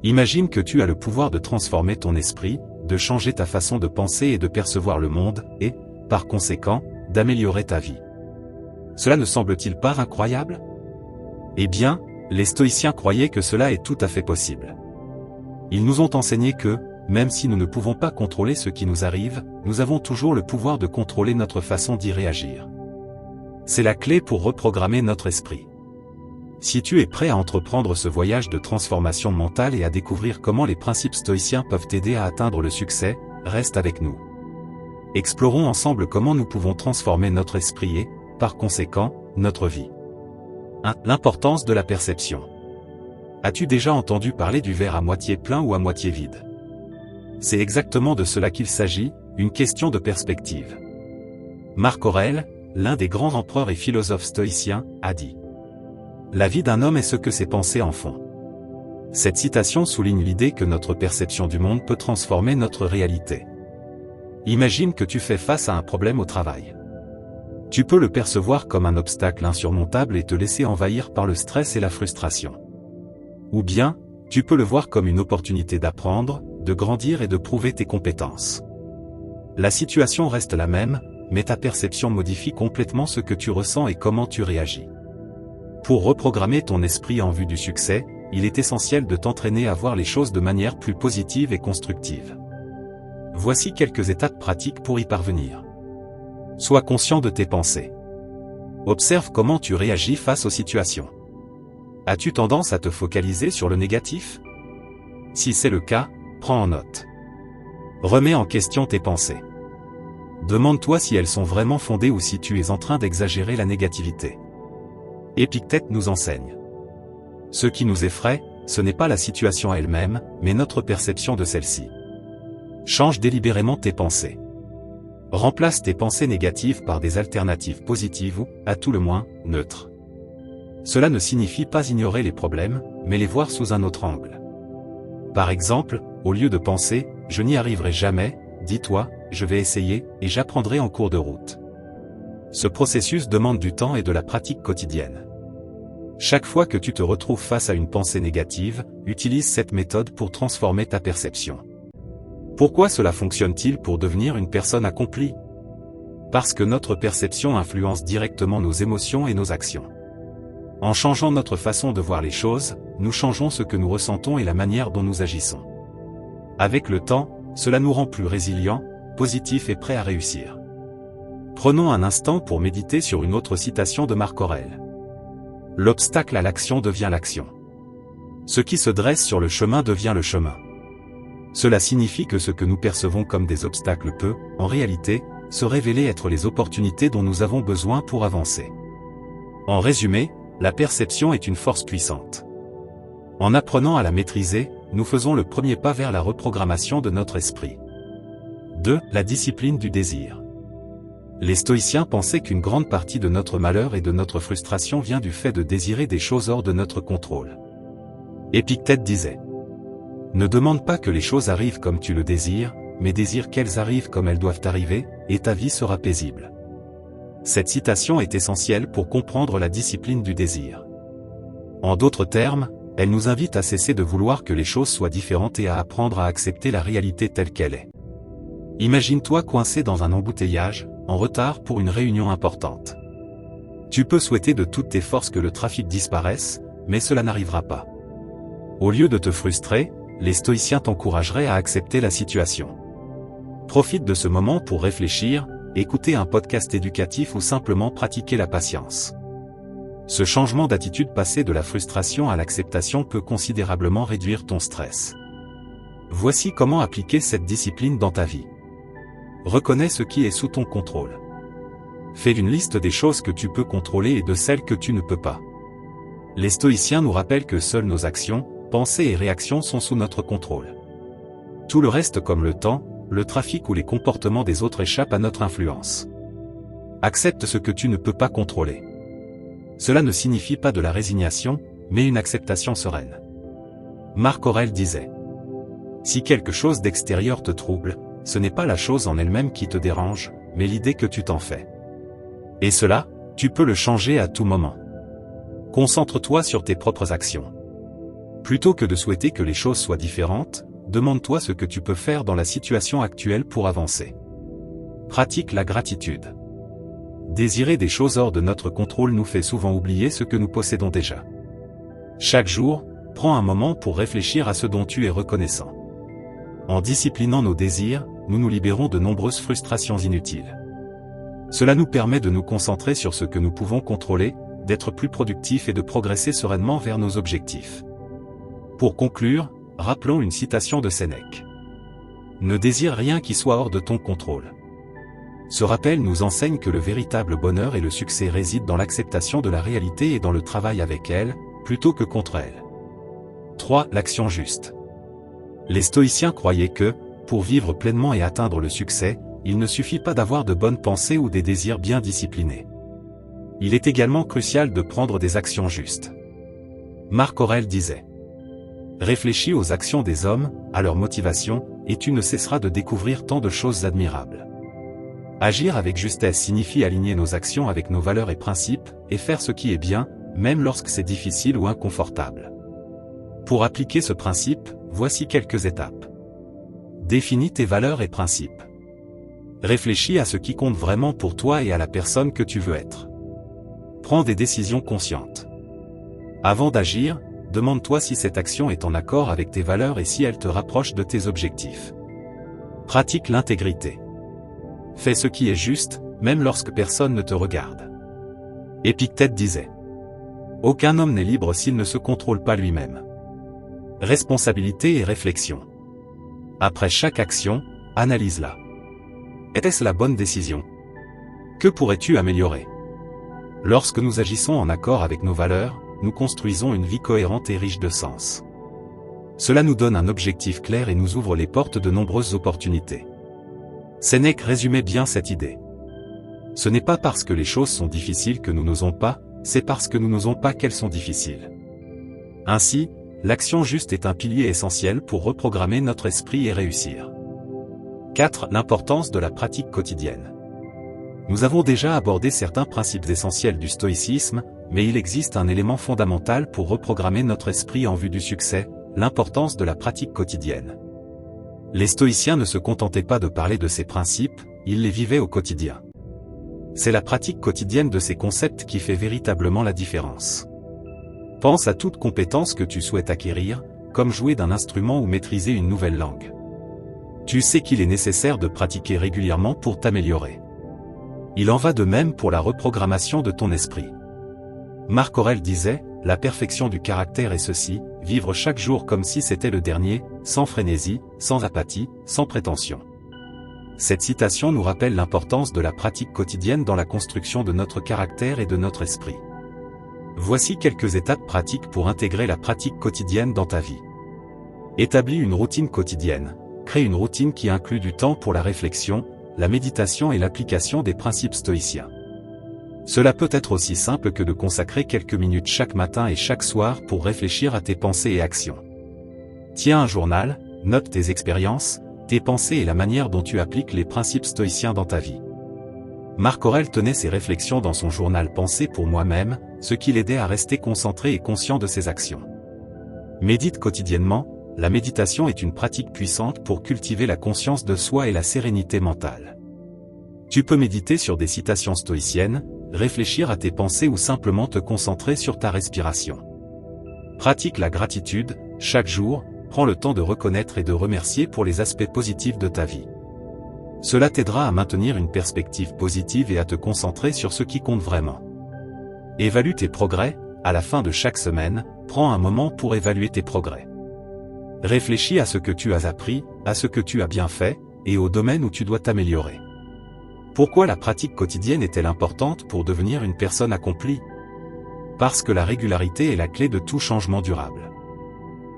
Imagine que tu as le pouvoir de transformer ton esprit, de changer ta façon de penser et de percevoir le monde, et, par conséquent, d'améliorer ta vie. Cela ne semble-t-il pas incroyable? Eh bien, les stoïciens croyaient que cela est tout à fait possible. Ils nous ont enseigné que, même si nous ne pouvons pas contrôler ce qui nous arrive, nous avons toujours le pouvoir de contrôler notre façon d'y réagir. C'est la clé pour reprogrammer notre esprit. Si tu es prêt à entreprendre ce voyage de transformation mentale et à découvrir comment les principes stoïciens peuvent t'aider à atteindre le succès, reste avec nous. Explorons ensemble comment nous pouvons transformer notre esprit et, par conséquent, notre vie. 1. L'importance de la perception. As-tu déjà entendu parler du verre à moitié plein ou à moitié vide? C'est exactement de cela qu'il s'agit, une question de perspective. Marc Aurèle, l'un des grands empereurs et philosophes stoïciens, a dit: la vie d'un homme est ce que ses pensées en font. Cette citation souligne l'idée que notre perception du monde peut transformer notre réalité. Imagine que tu fais face à un problème au travail. Tu peux le percevoir comme un obstacle insurmontable et te laisser envahir par le stress et la frustration. Ou bien, tu peux le voir comme une opportunité d'apprendre, de grandir et de prouver tes compétences. La situation reste la même, mais ta perception modifie complètement ce que tu ressens et comment tu réagis. Pour reprogrammer ton esprit en vue du succès, il est essentiel de t'entraîner à voir les choses de manière plus positive et constructive. Voici quelques étapes pratiques pour y parvenir. Sois conscient de tes pensées. Observe comment tu réagis face aux situations. As-tu tendance à te focaliser sur le négatif? Si c'est le cas, prends en note. Remets en question tes pensées. Demande-toi si elles sont vraiment fondées ou si tu es en train d'exagérer la négativité. Épictète nous enseigne: ce qui nous effraie, ce n'est pas la situation elle-même, mais notre perception de celle-ci. Change délibérément tes pensées. Remplace tes pensées négatives par des alternatives positives ou, à tout le moins, neutres. Cela ne signifie pas ignorer les problèmes, mais les voir sous un autre angle. Par exemple, au lieu de penser « je n'y arriverai jamais », dis-toi « je vais essayer, et j'apprendrai en cours de route ». Ce processus demande du temps et de la pratique quotidienne. Chaque fois que tu te retrouves face à une pensée négative, utilise cette méthode pour transformer ta perception. Pourquoi cela fonctionne-t-il pour devenir une personne accomplie? Parce que notre perception influence directement nos émotions et nos actions. En changeant notre façon de voir les choses, nous changeons ce que nous ressentons et la manière dont nous agissons. Avec le temps, cela nous rend plus résilients, positifs et prêts à réussir. Prenons un instant pour méditer sur une autre citation de Marc Aurèle. L'obstacle à l'action devient l'action. Ce qui se dresse sur le chemin devient le chemin. Cela signifie que ce que nous percevons comme des obstacles peut, en réalité, se révéler être les opportunités dont nous avons besoin pour avancer. En résumé, la perception est une force puissante. En apprenant à la maîtriser, nous faisons le premier pas vers la reprogrammation de notre esprit. 2. La discipline du désir. Les stoïciens pensaient qu'une grande partie de notre malheur et de notre frustration vient du fait de désirer des choses hors de notre contrôle. Épictète disait: ne demande pas que les choses arrivent comme tu le désires, mais désire qu'elles arrivent comme elles doivent arriver, et ta vie sera paisible. Cette citation est essentielle pour comprendre la discipline du désir. En d'autres termes, elle nous invite à cesser de vouloir que les choses soient différentes et à apprendre à accepter la réalité telle qu'elle est. Imagine-toi coincé dans un embouteillage, en retard pour une réunion importante. Tu peux souhaiter de toutes tes forces que le trafic disparaisse, mais cela n'arrivera pas. Au lieu de te frustrer, les stoïciens t'encourageraient à accepter la situation. Profite de ce moment pour réfléchir, écouter un podcast éducatif ou simplement pratiquer la patience. Ce changement d'attitude passé de la frustration à l'acceptation peut considérablement réduire ton stress. Voici comment appliquer cette discipline dans ta vie. Reconnais ce qui est sous ton contrôle. Fais une liste des choses que tu peux contrôler et de celles que tu ne peux pas. Les stoïciens nous rappellent que seules nos actions, pensées et réactions sont sous notre contrôle. Tout le reste comme le temps, le trafic ou les comportements des autres échappent à notre influence. Accepte ce que tu ne peux pas contrôler. Cela ne signifie pas de la résignation, mais une acceptation sereine. Marc Aurèle disait: si quelque chose d'extérieur te trouble, ce n'est pas la chose en elle-même qui te dérange, mais l'idée que tu t'en fais. Et cela, tu peux le changer à tout moment. Concentre-toi sur tes propres actions. Plutôt que de souhaiter que les choses soient différentes, demande-toi ce que tu peux faire dans la situation actuelle pour avancer. Pratique la gratitude. Désirer des choses hors de notre contrôle nous fait souvent oublier ce que nous possédons déjà. Chaque jour, prends un moment pour réfléchir à ce dont tu es reconnaissant. En disciplinant nos désirs, nous nous libérons de nombreuses frustrations inutiles. Cela nous permet de nous concentrer sur ce que nous pouvons contrôler, d'être plus productifs et de progresser sereinement vers nos objectifs. Pour conclure, rappelons une citation de Sénèque. Ne désire rien qui soit hors de ton contrôle. Ce rappel nous enseigne que le véritable bonheur et le succès résident dans l'acceptation de la réalité et dans le travail avec elle, plutôt que contre elle. 3. L'action juste. Les stoïciens croyaient que, pour vivre pleinement et atteindre le succès, il ne suffit pas d'avoir de bonnes pensées ou des désirs bien disciplinés. Il est également crucial de prendre des actions justes. Marc Aurèle disait : réfléchis aux actions des hommes, à leur motivation, et tu ne cesseras de découvrir tant de choses admirables. Agir avec justesse signifie aligner nos actions avec nos valeurs et principes, et faire ce qui est bien, même lorsque c'est difficile ou inconfortable. Pour appliquer ce principe, voici quelques étapes. Définis tes valeurs et principes. Réfléchis à ce qui compte vraiment pour toi et à la personne que tu veux être. Prends des décisions conscientes. Avant d'agir, demande-toi si cette action est en accord avec tes valeurs et si elle te rapproche de tes objectifs. Pratique l'intégrité. Fais ce qui est juste, même lorsque personne ne te regarde. Épictète disait : aucun homme n'est libre s'il ne se contrôle pas lui-même. Responsabilité et réflexion. Après chaque action, analyse-la. Était-ce la bonne décision ? Que pourrais-tu améliorer ? Lorsque nous agissons en accord avec nos valeurs, nous construisons une vie cohérente et riche de sens. Cela nous donne un objectif clair et nous ouvre les portes de nombreuses opportunités. Sénèque résumait bien cette idée. Ce n'est pas parce que les choses sont difficiles que nous n'osons pas, c'est parce que nous n'osons pas qu'elles sont difficiles. Ainsi, l'action juste est un pilier essentiel pour reprogrammer notre esprit et réussir. 4. L'importance de la pratique quotidienne. Nous avons déjà abordé certains principes essentiels du stoïcisme, mais il existe un élément fondamental pour reprogrammer notre esprit en vue du succès, l'importance de la pratique quotidienne. Les stoïciens ne se contentaient pas de parler de ces principes, ils les vivaient au quotidien. C'est la pratique quotidienne de ces concepts qui fait véritablement la différence. Pense à toute compétence que tu souhaites acquérir, comme jouer d'un instrument ou maîtriser une nouvelle langue. Tu sais qu'il est nécessaire de pratiquer régulièrement pour t'améliorer. Il en va de même pour la reprogrammation de ton esprit. Marc Aurèle disait : la perfection du caractère est ceci, vivre chaque jour comme si c'était le dernier, sans frénésie, sans apathie, sans prétention. Cette citation nous rappelle l'importance de la pratique quotidienne dans la construction de notre caractère et de notre esprit. Voici quelques étapes pratiques pour intégrer la pratique quotidienne dans ta vie. Établis une routine quotidienne. Crée une routine qui inclut du temps pour la réflexion, la méditation et l'application des principes stoïciens. Cela peut être aussi simple que de consacrer quelques minutes chaque matin et chaque soir pour réfléchir à tes pensées et actions. Tiens un journal, note tes expériences, tes pensées et la manière dont tu appliques les principes stoïciens dans ta vie. Marc Aurèle tenait ses réflexions dans son journal Pensées pour moi-même, ce qui l'aidait à rester concentré et conscient de ses actions. Médite quotidiennement. La méditation est une pratique puissante pour cultiver la conscience de soi et la sérénité mentale. Tu peux méditer sur des citations stoïciennes, réfléchir à tes pensées ou simplement te concentrer sur ta respiration. Pratique la gratitude, chaque jour, prends le temps de reconnaître et de remercier pour les aspects positifs de ta vie. Cela t'aidera à maintenir une perspective positive et à te concentrer sur ce qui compte vraiment. Évalue tes progrès, à la fin de chaque semaine, prends un moment pour évaluer tes progrès. Réfléchis à ce que tu as appris, à ce que tu as bien fait, et au domaine où tu dois t'améliorer. Pourquoi la pratique quotidienne est-elle importante pour devenir une personne accomplie ? Parce que la régularité est la clé de tout changement durable.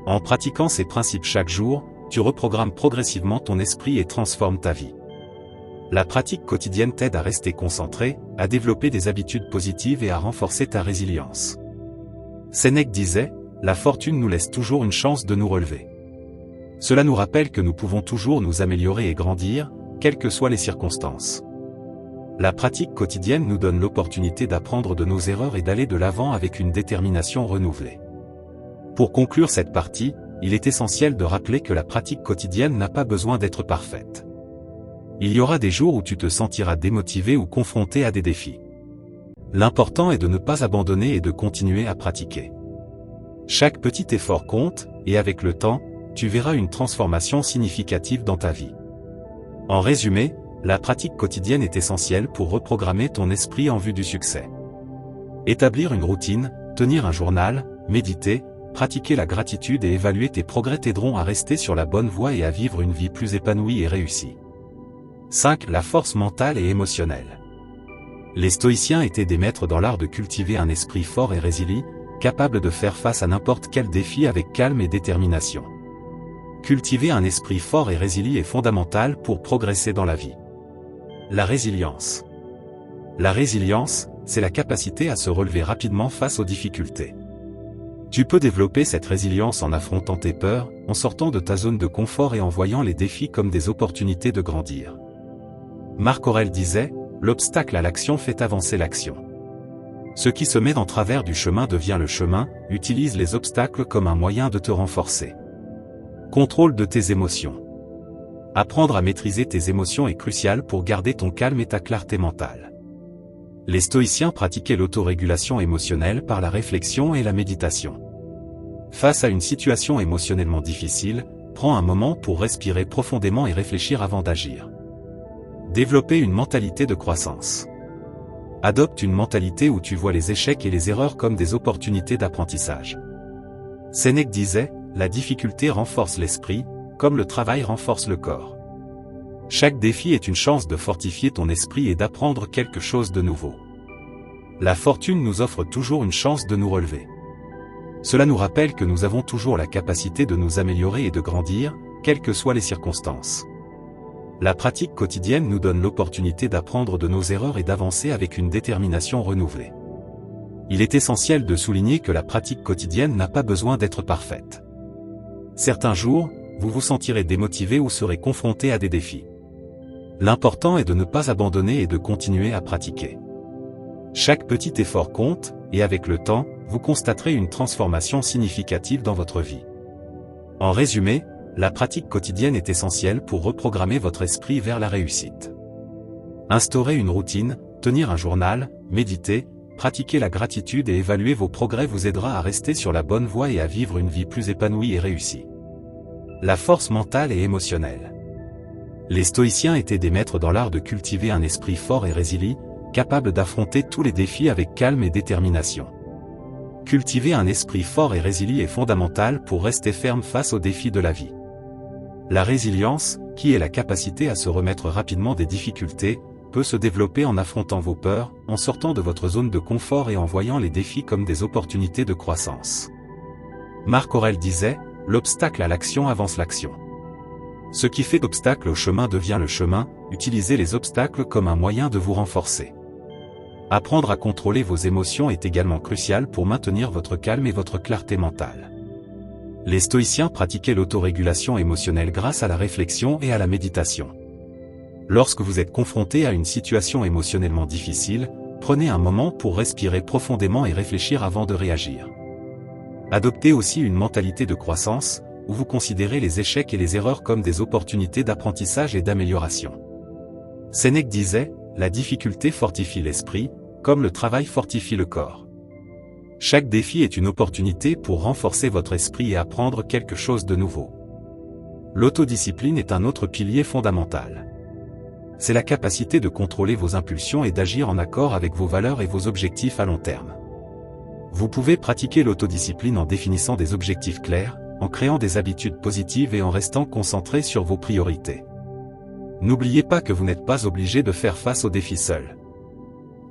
En pratiquant ces principes chaque jour, tu reprogrammes progressivement ton esprit et transformes ta vie. La pratique quotidienne t'aide à rester concentré, à développer des habitudes positives et à renforcer ta résilience. Sénèque disait : la fortune nous laisse toujours une chance de nous relever. Cela nous rappelle que nous pouvons toujours nous améliorer et grandir, quelles que soient les circonstances. La pratique quotidienne nous donne l'opportunité d'apprendre de nos erreurs et d'aller de l'avant avec une détermination renouvelée. Pour conclure cette partie, il est essentiel de rappeler que la pratique quotidienne n'a pas besoin d'être parfaite. Il y aura des jours où tu te sentiras démotivé ou confronté à des défis. L'important est de ne pas abandonner et de continuer à pratiquer. Chaque petit effort compte, et avec le temps, tu verras une transformation significative dans ta vie. En résumé, la pratique quotidienne est essentielle pour reprogrammer ton esprit en vue du succès. Établir une routine, tenir un journal, méditer, pratiquer la gratitude et évaluer tes progrès t'aideront à rester sur la bonne voie et à vivre une vie plus épanouie et réussie. 5. La force mentale et émotionnelle. Les stoïciens étaient des maîtres dans l'art de cultiver un esprit fort et résilient, capable de faire face à n'importe quel défi avec calme et détermination. Cultiver un esprit fort et résilient est fondamental pour progresser dans la vie. La résilience. La résilience, c'est la capacité à se relever rapidement face aux difficultés. Tu peux développer cette résilience en affrontant tes peurs, en sortant de ta zone de confort et en voyant les défis comme des opportunités de grandir. Marc Aurèle disait, « L'obstacle à l'action fait avancer l'action. » Ce qui se met en travers du chemin devient le chemin, utilise les obstacles comme un moyen de te renforcer. Contrôle de tes émotions. Apprendre à maîtriser tes émotions est crucial pour garder ton calme et ta clarté mentale. Les stoïciens pratiquaient l'autorégulation émotionnelle par la réflexion et la méditation. Face à une situation émotionnellement difficile, prends un moment pour respirer profondément et réfléchir avant d'agir. Développer une mentalité de croissance. Adopte une mentalité où tu vois les échecs et les erreurs comme des opportunités d'apprentissage. Sénèque disait, « La difficulté renforce l'esprit, comme le travail renforce le corps. » Chaque défi est une chance de fortifier ton esprit et d'apprendre quelque chose de nouveau. La fortune nous offre toujours une chance de nous relever. Cela nous rappelle que nous avons toujours la capacité de nous améliorer et de grandir, quelles que soient les circonstances. La pratique quotidienne nous donne l'opportunité d'apprendre de nos erreurs et d'avancer avec une détermination renouvelée. Il est essentiel de souligner que la pratique quotidienne n'a pas besoin d'être parfaite. Certains jours, vous vous sentirez démotivé ou serez confronté à des défis. L'important est de ne pas abandonner et de continuer à pratiquer. Chaque petit effort compte, et avec le temps, vous constaterez une transformation significative dans votre vie. En résumé, la pratique quotidienne est essentielle pour reprogrammer votre esprit vers la réussite. Instaurer une routine, tenir un journal, méditer, pratiquer la gratitude et évaluer vos progrès vous aidera à rester sur la bonne voie et à vivre une vie plus épanouie et réussie. La force mentale et émotionnelle. Les stoïciens étaient des maîtres dans l'art de cultiver un esprit fort et résilient, capable d'affronter tous les défis avec calme et détermination. Cultiver un esprit fort et résilient est fondamental pour rester ferme face aux défis de la vie. La résilience, qui est la capacité à se remettre rapidement des difficultés, peut se développer en affrontant vos peurs, en sortant de votre zone de confort et en voyant les défis comme des opportunités de croissance. Marc Aurèle disait, « L'obstacle à l'action avance l'action. » Ce qui fait obstacle au chemin devient le chemin, utilisez les obstacles comme un moyen de vous renforcer. Apprendre à contrôler vos émotions est également crucial pour maintenir votre calme et votre clarté mentale. Les stoïciens pratiquaient l'autorégulation émotionnelle grâce à la réflexion et à la méditation. Lorsque vous êtes confronté à une situation émotionnellement difficile, prenez un moment pour respirer profondément et réfléchir avant de réagir. Adoptez aussi une mentalité de croissance, où vous considérez les échecs et les erreurs comme des opportunités d'apprentissage et d'amélioration. Sénèque disait, « La difficulté fortifie l'esprit, comme le travail fortifie le corps. » Chaque défi est une opportunité pour renforcer votre esprit et apprendre quelque chose de nouveau. L'autodiscipline est un autre pilier fondamental. C'est la capacité de contrôler vos impulsions et d'agir en accord avec vos valeurs et vos objectifs à long terme. Vous pouvez pratiquer l'autodiscipline en définissant des objectifs clairs, en créant des habitudes positives et en restant concentré sur vos priorités. N'oubliez pas que vous n'êtes pas obligé de faire face aux défis seul.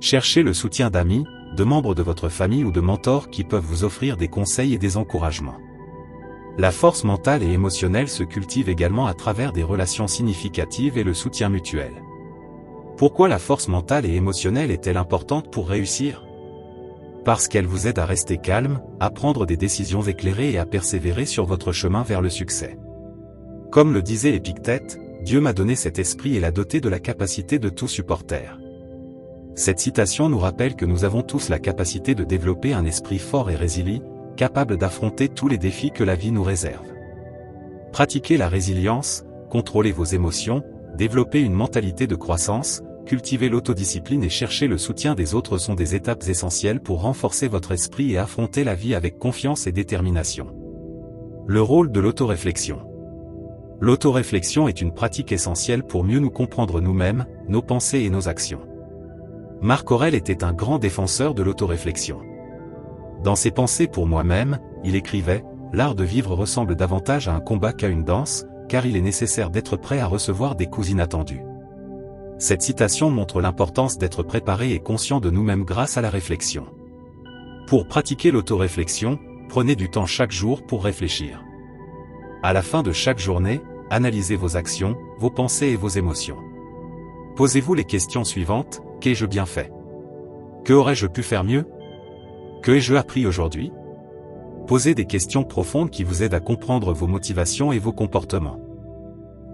Cherchez le soutien d'amis, de membres de votre famille ou de mentors qui peuvent vous offrir des conseils et des encouragements. La force mentale et émotionnelle se cultive également à travers des relations significatives et le soutien mutuel. Pourquoi la force mentale et émotionnelle est-elle importante pour réussir ? Parce qu'elle vous aide à rester calme, à prendre des décisions éclairées et à persévérer sur votre chemin vers le succès. Comme le disait Épictète, Dieu m'a donné cet esprit et l'a doté de la capacité de tout supporter. Cette citation nous rappelle que nous avons tous la capacité de développer un esprit fort et résilient, capables d'affronter tous les défis que la vie nous réserve. Pratiquez la résilience, contrôlez vos émotions, développez une mentalité de croissance, cultiver l'autodiscipline et chercher le soutien des autres sont des étapes essentielles pour renforcer votre esprit et affronter la vie avec confiance et détermination. Le rôle de l'autoréflexion. L'autoréflexion est une pratique essentielle pour mieux nous comprendre nous-mêmes, nos pensées et nos actions. Marc Aurèle était un grand défenseur de l'autoréflexion. Dans ses pensées pour moi-même, il écrivait « L'art de vivre ressemble davantage à un combat qu'à une danse, car il est nécessaire d'être prêt à recevoir des coups inattendus. » Cette citation montre l'importance d'être préparé et conscient de nous-mêmes grâce à la réflexion. Pour pratiquer l'autoréflexion, prenez du temps chaque jour pour réfléchir. À la fin de chaque journée, analysez vos actions, vos pensées et vos émotions. Posez-vous les questions suivantes: qu'ai-je bien fait? Que aurais-je pu faire mieux? Que ai-je appris aujourd'hui? Posez des questions profondes qui vous aident à comprendre vos motivations et vos comportements.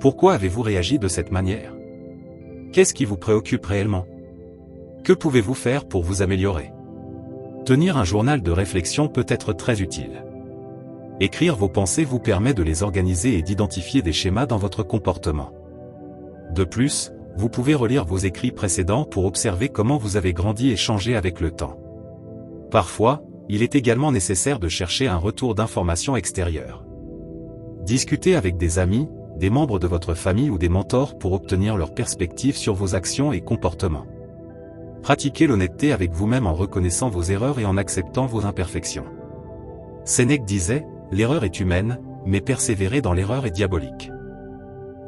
Pourquoi avez-vous réagi de cette manière? Qu'est-ce qui vous préoccupe réellement? Que pouvez-vous faire pour vous améliorer? Tenir un journal de réflexion peut être très utile. Écrire vos pensées vous permet de les organiser et d'identifier des schémas dans votre comportement. De plus, vous pouvez relire vos écrits précédents pour observer comment vous avez grandi et changé avec le temps. Parfois, il est également nécessaire de chercher un retour d'informations extérieures. Discutez avec des amis, des membres de votre famille ou des mentors pour obtenir leur perspective sur vos actions et comportements. Pratiquez l'honnêteté avec vous-même en reconnaissant vos erreurs et en acceptant vos imperfections. Sénèque disait « L'erreur est humaine, mais persévérer dans l'erreur est diabolique ».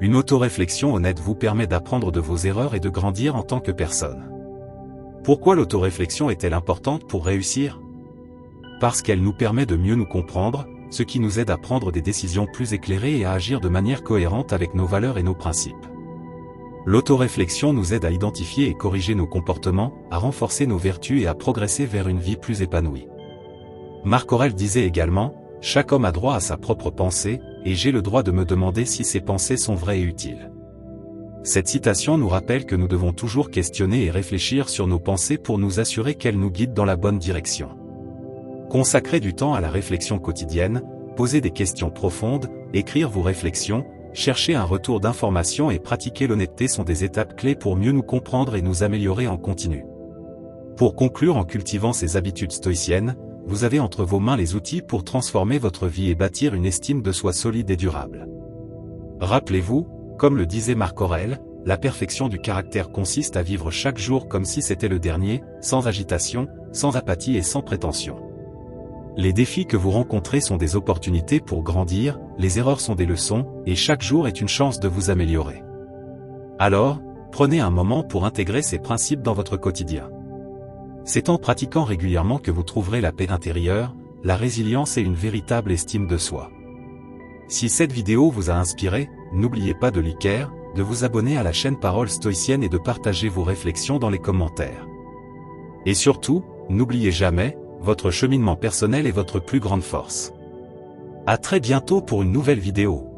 Une autoréflexion honnête vous permet d'apprendre de vos erreurs et de grandir en tant que personne. Pourquoi l'autoréflexion est-elle importante pour réussir? Parce qu'elle nous permet de mieux nous comprendre, ce qui nous aide à prendre des décisions plus éclairées et à agir de manière cohérente avec nos valeurs et nos principes. L'autoréflexion nous aide à identifier et corriger nos comportements, à renforcer nos vertus et à progresser vers une vie plus épanouie. Marc Aurèle disait également « Chaque homme a droit à sa propre pensée, et j'ai le droit de me demander si ces pensées sont vraies et utiles. » Cette citation nous rappelle que nous devons toujours questionner et réfléchir sur nos pensées pour nous assurer qu'elles nous guident dans la bonne direction. Consacrez du temps à la réflexion quotidienne, posez des questions profondes, écrire vos réflexions, chercher un retour d'information et pratiquer l'honnêteté sont des étapes clés pour mieux nous comprendre et nous améliorer en continu. Pour conclure, en cultivant ces habitudes stoïciennes, vous avez entre vos mains les outils pour transformer votre vie et bâtir une estime de soi solide et durable. Rappelez-vous, comme le disait Marc Aurèle, la perfection du caractère consiste à vivre chaque jour comme si c'était le dernier, sans agitation, sans apathie et sans prétention. Les défis que vous rencontrez sont des opportunités pour grandir, les erreurs sont des leçons, et chaque jour est une chance de vous améliorer. Alors, prenez un moment pour intégrer ces principes dans votre quotidien. C'est en pratiquant régulièrement que vous trouverez la paix intérieure, la résilience et une véritable estime de soi. Si cette vidéo vous a inspiré, n'oubliez pas de liker, de vous abonner à la chaîne Parole Stoïcienne et de partager vos réflexions dans les commentaires. Et surtout, n'oubliez jamais, votre cheminement personnel est votre plus grande force. À très bientôt pour une nouvelle vidéo.